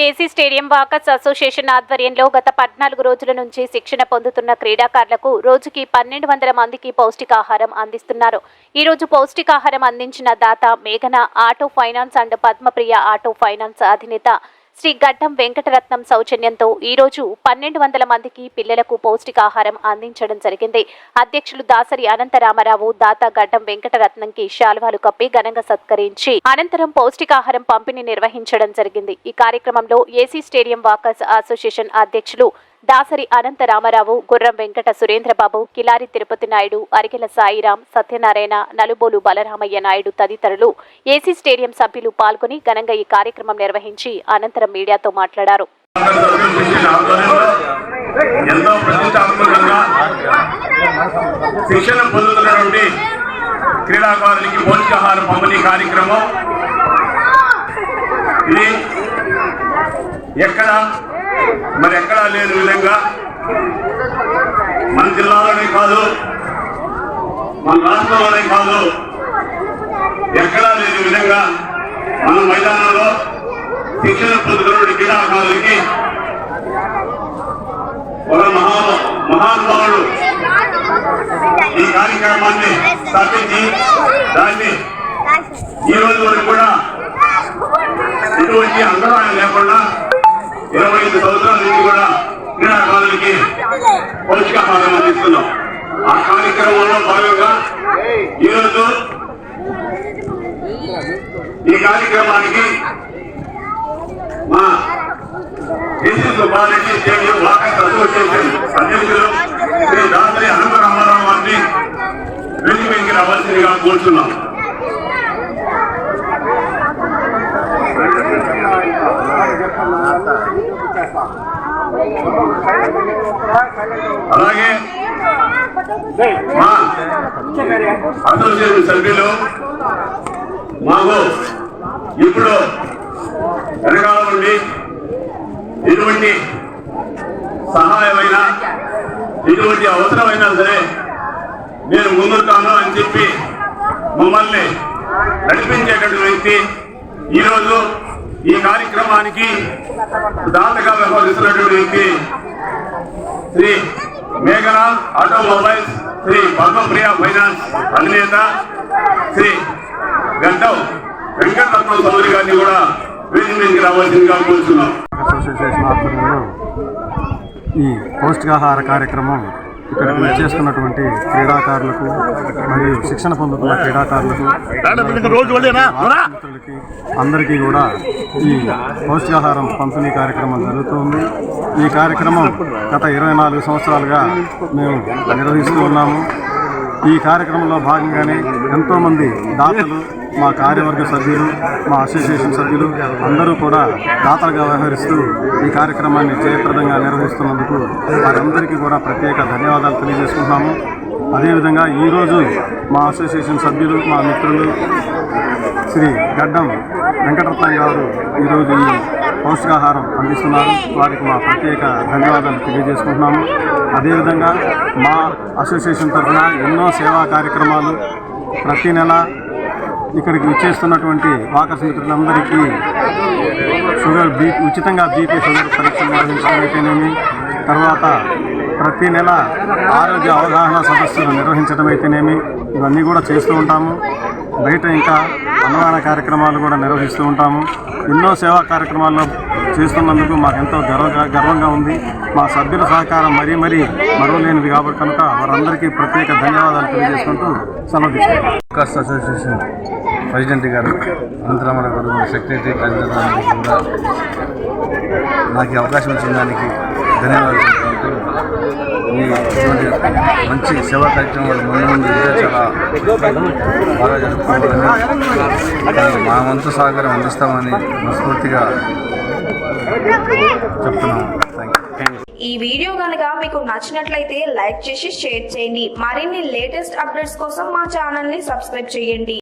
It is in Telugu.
ఏసీ స్టేడియం వాకర్స్ అసోసియేషన్ ఆధ్వర్యంలో గత 14 రోజుల నుంచి శిక్షణ పొందుతున్న క్రీడాకారులకు రోజుకి 1200 మందికి పౌష్టికాహారం అందిస్తున్నారు. ఈ రోజు పౌష్టికాహారం అందించిన దాత మేఘన auto finance and Padmapriya auto finance అధినేత శ్రీ గడ్డం వెంకటరత్నం సౌజన్యంతో ఈ రోజు 1200 మందికి పిల్లలకు పౌష్టికాహారం అందించడం జరిగింది. అధ్యక్షులు దాసరి అనంతరామరావు దాత గడ్డం వెంకటరత్నంకి శాలువాలు కప్పి ఘనంగా సత్కరించి అనంతరం పౌష్టికాహారం పంపిణీ నిర్వహించడం జరిగింది. ఈ కార్యక్రమంలో ఏసీ స్టేడియం వాకర్స్ అసోసియేషన్ అధ్యక్షులు దాసరి అనంతరామరావు, గుర్రం వెంకట సురేంద్రబాబు, కిలారి తిరుపతి నాయుడు, అరికెల సాయిరాం, సత్యనారాయణ, నలుబోలు బలరామయ్య నాయుడు తదితరులు ఏసీ స్టేడియం సభ్యులు పాల్గొని ఘనంగా ఈ కార్యక్రమం నిర్వహించి అనంతరం మీడియాతో మాట్లాడారు. క్రీడాకారులకి పౌష్టికాహారం పంపిణీ కార్యక్రమం ఇది ఎక్కడా లేని విధంగా మన జిల్లాలోనే కాదు, మన రాష్ట్రంలోనే కాదు, ఎక్కడా లేని విధంగా మన మైదానంలో శిక్షణ పొందుతున్న క్రీడాకారులకి ఒక మహానుభావుడు ఈ కార్యక్రమాన్ని స్థాపించి దాన్ని ఈ రోజు వరకు కూడా ఇటువంటి అంతరాయం లేకుండా 25 సంవత్సరాల నుంచి కూడా క్రీడాకారులకి పౌష్టికాహారం అందిస్తున్నాం. ఆ కార్యక్రమంలో భాగంగా ఈరోజు ఈ కార్యక్రమానికి మా AC Subbareddy stadium walkers association అధ్యక్షులు శ్రీ దాసరి అనంతరామారావు గారిని వెంకి రావాల్సిందిగా కోరుతున్నాం. అలాగే మా అసోసియేషన్ సభ్యులు మాకు ఇప్పుడు వెనకాల నుండి ఎటువంటి సహాయమైన ఎటువంటి అవసరమైనా సరే నేను ముందుతాను అని చెప్పి మమ్మల్ని నడిపించేటటువంటి వ్యక్తి ఈరోజు ఈ కార్యక్రమానికి దాతగా వ్యవహరిస్తున్నటువంటి వ్యక్తి శ్రీ మేఘన ఆటోమొబైల్స్, శ్రీ పద్మప్రియ ఫైనాన్స్ అధినేత శ్రీ గడ్డం వెంకటరత్నం చౌదరి గారిని కూడా వేదిక మీదకి రావాల్సిందిగా కోరుతున్నాం. అసోసియేషన్ ఆధ్వర్యంలో ఈ పౌష్టికాహార కార్యక్రమం ఇక్కడికి వచ్చేస్తున్నటువంటి క్రీడాకారులకు మరియు శిక్షణ పొందుతున్న క్రీడాకారులకు మిత్రులకి అందరికీ కూడా ఈ పౌష్టికాహారం పంపిణీ కార్యక్రమం జరుగుతుంది. ఈ కార్యక్రమం గత 24 సంవత్సరాలుగా మేము నిర్వహిస్తూ ఉన్నాము. ఈ కార్యక్రమంలో భాగంగానే ఎంతోమంది దాతలు, మా కార్యవర్గ సభ్యులు, మా అసోసియేషన్ సభ్యులు అందరూ కూడా దాతలుగా వ్యవహరిస్తూ ఈ కార్యక్రమాన్ని జయప్రదంగా నిర్వహిస్తున్నందుకు వారందరికీ కూడా ప్రత్యేక ధన్యవాదాలు తెలియజేసుకుంటున్నాము. అదేవిధంగా ఈరోజు మా అసోసియేషన్ సభ్యులు, మా మిత్రులు శ్రీ గడ్డం వెంకటరత్నం గారు ఈరోజు ఈ పౌష్టికాహారం అందిస్తున్నారు. వారికి మా ప్రత్యేక ధన్యవాదాలు తెలియజేసుకుంటున్నాము. అదేవిధంగా మా అసోసియేషన్ తరఫున ఎన్నో సేవా కార్యక్రమాలు ప్రతి నెల ఇక్కడికి వచ్చేస్తున్నటువంటి వాకర్స్ మిత్రులందరికీ ఉచితంగా బీపీ షుగర్ పరీక్షలు నిర్వహించడం అయితేనేమి, తర్వాత ప్రతి నెల ఆరోగ్య అవగాహన సదస్సులు నిర్వహించడం అయితేనేమి, ఇవన్నీ కూడా చేస్తూ ఉంటాము. బయట ఇంకా అన్నదాన కార్యక్రమాలు కూడా నిర్వహిస్తూ ఉంటాము. ఎన్నో సేవా కార్యక్రమాల్లో చేస్తున్నందుకు మాకెంతో గర్వంగా ఉంది. మా సభ్యుల సహకారం మరీ మరవలేనిది కాబట్టి కనుక వారందరికీ ప్రత్యేక ధన్యవాదాలు తెలియజేసుకుంటూ సెలవు తీసుకుంటాం. వాకర్స్ అసోసియేషన్ ప్రెసిడెంట్ గారు అనంతరామరావు గారు, సెక్రటరీ కార్యదర్శి కూడా నాకు అవకాశం ఇచ్చిన దానికి ధన్యవాదాలు చెప్పుకుంటూ ఈ మంచి సేవా కార్యక్రమాలు ముందు చాలా బాగా జరుపుకోవాలని మా వంతు సహకారం అందిస్తామని మనస్ఫూర్తిగా చెప్తున్నాము. ఈ వీడియో కనుక మీకు నచ్చినట్లయితే లైక్ చేసి షేర్ చేయండి. మరిన్ని లేటెస్ట్ అప్డేట్స్ కోసం మా ఛానల్ ని సబ్స్క్రైబ్ చేయండి.